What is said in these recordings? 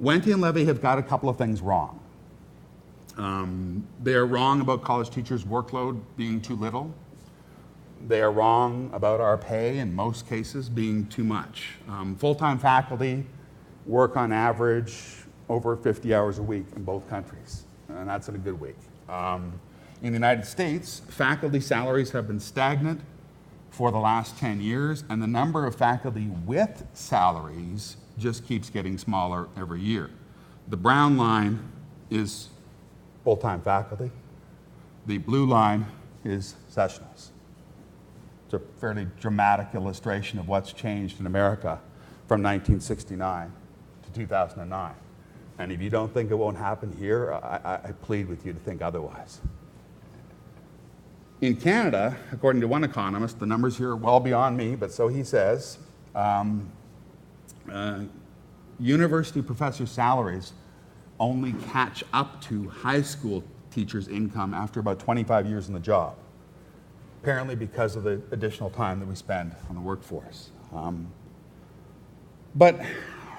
Wente and Levy have got a couple of things wrong. They are wrong about college teachers' workload being too little. They are wrong about our pay, in most cases, being too much. Full-time faculty work on average over 50 hours a week in both countries, and that's in a good week. In the United States, faculty salaries have been stagnant for the last 10 years, and the number of faculty with salaries just keeps getting smaller every year. The brown line is full-time faculty. The blue line is sessionals. It's a fairly dramatic illustration of what's changed in America from 1969 to 2009. And if you don't think it won't happen here, I plead with you to think otherwise. In Canada, according to one economist, the numbers here are well beyond me, but so he says, university professor salaries only catch up to high school teachers' income after about 25 years in the job, apparently because of the additional time that we spend on the workforce.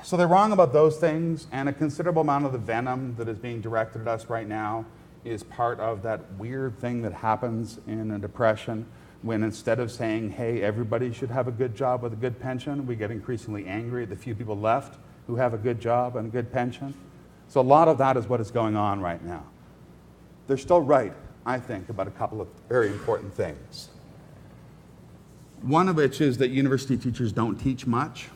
So they're wrong about those things, and a considerable amount of the venom that is being directed at us right now is part of that weird thing that happens in a depression when instead of saying, hey, everybody should have a good job with a good pension, we get increasingly angry at the few people left who have a good job and a good pension. So a lot of that is what is going on right now. They're still right, I think, about a couple of very important things. One of which is that university teachers don't teach much,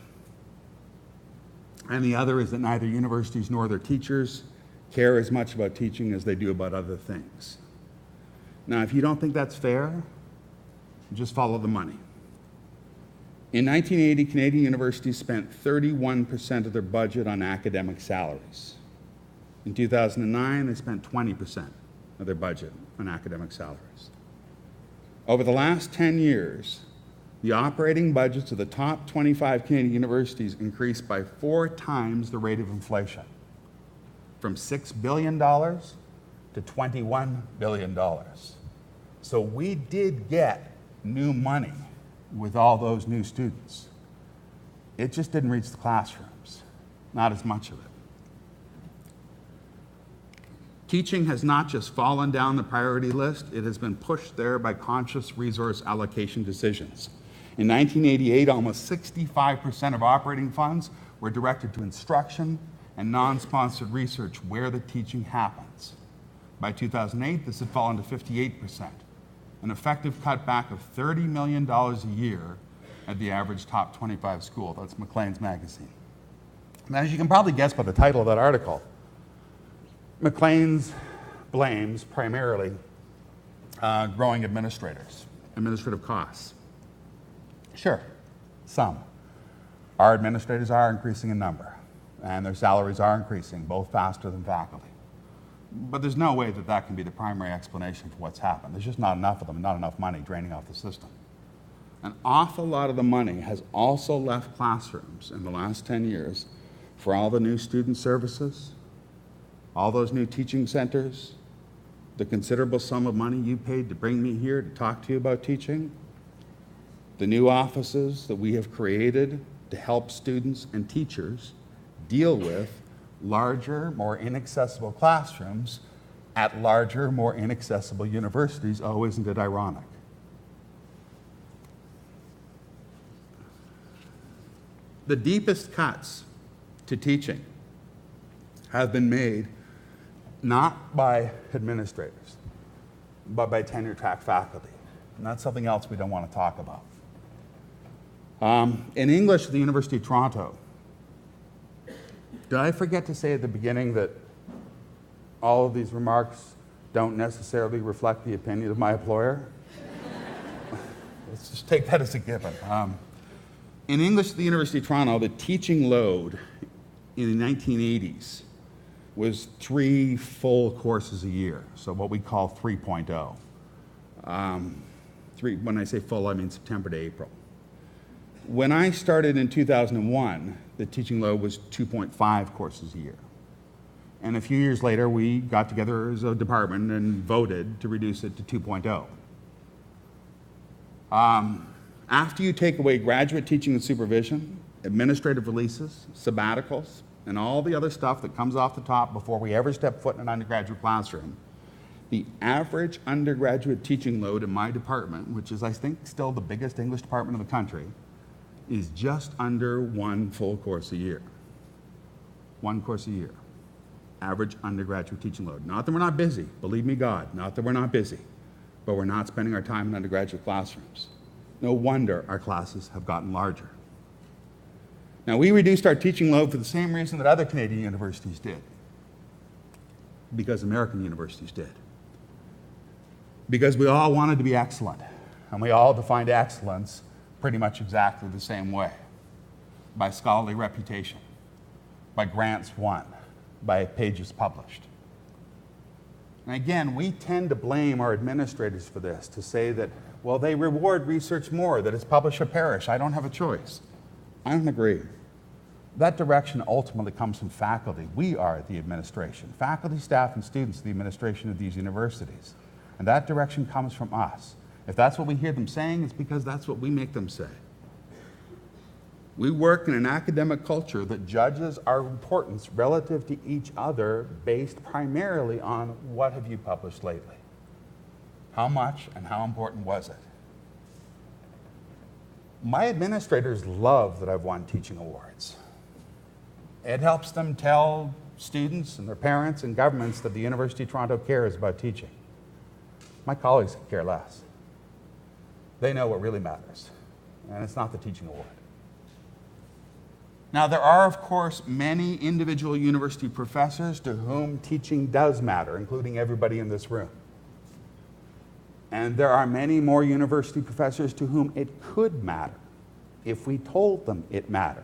and the other is that neither universities nor their teachers care as much about teaching as they do about other things. Now, if you don't think that's fair, just follow the money. In 1980, Canadian universities spent 31% of their budget on academic salaries. In 2009, they spent 20% of their budget on academic salaries. Over the last 10 years, the operating budgets of the top 25 Canadian universities increased by 4 times the rate of inflation, from $6 billion to $21 billion. So we did get new money with all those new students. It just didn't reach the classrooms, not as much of it. Teaching has not just fallen down the priority list, it has been pushed there by conscious resource allocation decisions. In 1988, almost 65% of operating funds were directed to instruction and non-sponsored research where the teaching happens. By 2008, this had fallen to 58%, an effective cutback of $30 million a year at the average top 25 school. That's Maclean's magazine. And as you can probably guess by the title of that article, Maclean's blames primarily growing administrative costs. Sure, some. Our administrators are increasing in number, and their salaries are increasing, both faster than faculty. But there's no way that that can be the primary explanation for what's happened. There's just not enough of them, not enough money draining off the system. An awful lot of the money has also left classrooms in the last 10 years for all the new student services, all those new teaching centers, the considerable sum of money you paid to bring me here to talk to you about teaching, the new offices that we have created to help students and teachers deal with larger, more inaccessible classrooms at larger, more inaccessible universities. Oh, isn't it ironic? The deepest cuts to teaching have been made not by administrators, but by tenure-track faculty. And that's something else we don't want to talk about. In English at the University of Toronto, did I forget to say at the beginning that all of these remarks don't necessarily reflect the opinion of my employer? Let's just take that as a given. In English at the University of Toronto, the teaching load in the 1980s was 3 full courses a year, so what we call 3.0. When I say full, I mean September to April. When I started in 2001, the teaching load was 2.5 courses a year. And a few years later, we got together as a department and voted to reduce it to 2.0. After you take away graduate teaching and supervision, administrative releases, sabbaticals, and all the other stuff that comes off the top before we ever step foot in an undergraduate classroom, the average undergraduate teaching load in my department, which is, I think, still the biggest English department in the country, is just under one full course a year. One course a year. Average undergraduate teaching load. Not that we're not busy, believe me God, not that we're not busy, but we're not spending our time in undergraduate classrooms. No wonder our classes have gotten larger. Now, we reduced our teaching load for the same reason that other Canadian universities did, because American universities did. Because we all wanted to be excellent, and we all defined excellence pretty much exactly the same way, by scholarly reputation, by grants won, by pages published. And again, we tend to blame our administrators for this, to say that, well, they reward research more, that it's publish or perish, I don't have a choice. I don't agree. That direction ultimately comes from faculty. We are the administration. Faculty, staff, and students are the administration of these universities. And that direction comes from us. If that's what we hear them saying, it's because that's what we make them say. We work in an academic culture that judges our importance relative to each other based primarily on what have you published lately? How much and how important was it? My administrators love that I've won teaching awards. It helps them tell students and their parents and governments that the University of Toronto cares about teaching. My colleagues care less. They know what really matters, and it's not the teaching award. Now, there are, of course, many individual university professors to whom teaching does matter, including everybody in this room. And there are many more university professors to whom it could matter if we told them it mattered,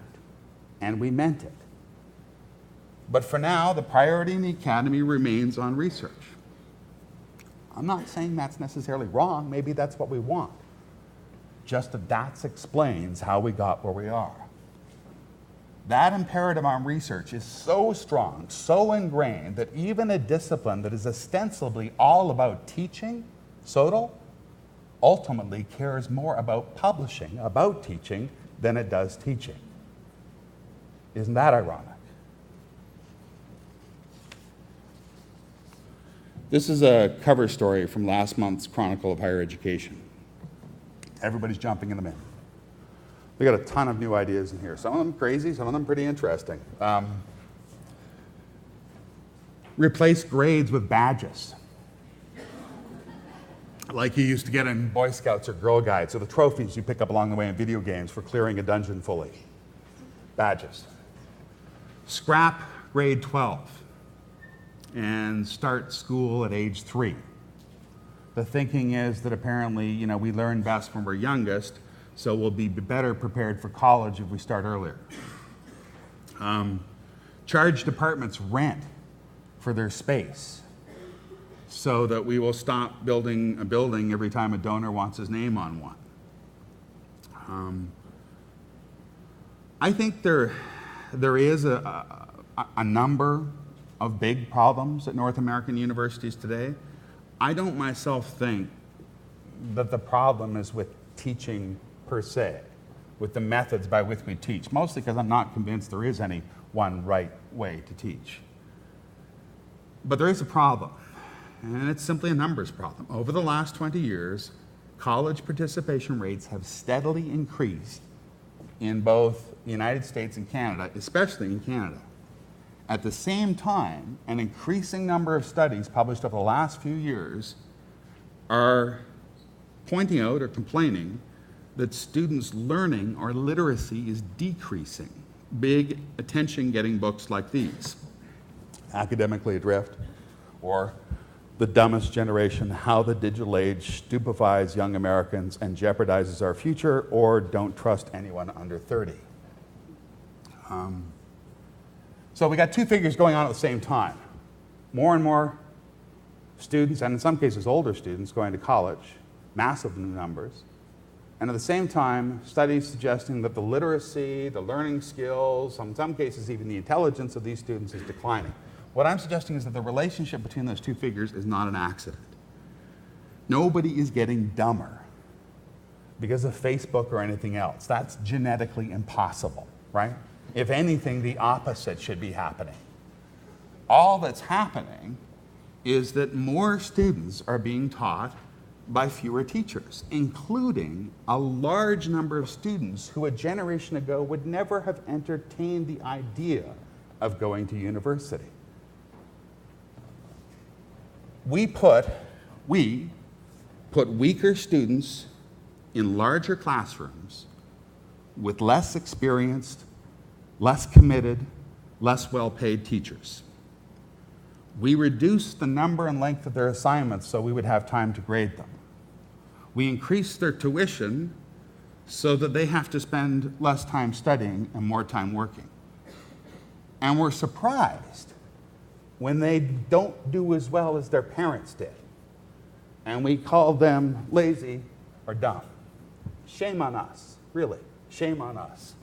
and we meant it. But for now, the priority in the academy remains on research. I'm not saying that's necessarily wrong. Maybe that's what we want. Just that explains how we got where we are. That imperative on research is so strong, so ingrained, that even a discipline that is ostensibly all about teaching, SOTL, ultimately cares more about publishing, about teaching, than it does teaching. Isn't that ironic? This is a cover story from last month's Chronicle of Higher Education. Everybody's jumping in the middle. We got a ton of new ideas in here. Some of them crazy, some of them pretty interesting. Replace grades with badges, like you used to get in Boy Scouts or Girl Guides, or the trophies you pick up along the way in video games for clearing a dungeon fully. Badges. Scrap grade 12 and start school at age 3. The thinking is that apparently, we learn best when we're youngest, so we'll be better prepared for college if we start earlier. Charge departments rent for their space so that we will stop building a building every time a donor wants his name on one. I think there is a number of big problems at North American universities today. I don't myself think that the problem is with teaching per se, with the methods by which we teach, mostly because I'm not convinced there is any one right way to teach. But there is a problem, and it's simply a numbers problem. Over the last 20 years, college participation rates have steadily increased in both the United States and Canada, especially in Canada. At the same time, an increasing number of studies published over the last few years are pointing out or complaining that students' learning or literacy is decreasing. Big attention-getting books like these, Academically Adrift, or The Dumbest Generation, How the Digital Age Stupefies Young Americans and Jeopardizes Our Future, or Don't Trust Anyone Under 30. So we got two figures going on at the same time. More and more students, and in some cases older students, going to college, massive new numbers. And at the same time, studies suggesting that the literacy, the learning skills, in some cases even the intelligence of these students is declining. What I'm suggesting is that the relationship between those two figures is not an accident. Nobody is getting dumber because of Facebook or anything else. That's genetically impossible, right? If anything, the opposite should be happening. All that's happening is that more students are being taught by fewer teachers, including a large number of students who a generation ago would never have entertained the idea of going to university. We put weaker students in larger classrooms with less experienced, less committed, less well-paid teachers. We reduced the number and length of their assignments so we would have time to grade them. We increased their tuition so that they have to spend less time studying and more time working. And we're surprised when they don't do as well as their parents did. And we call them lazy or dumb. Shame on us, really, shame on us.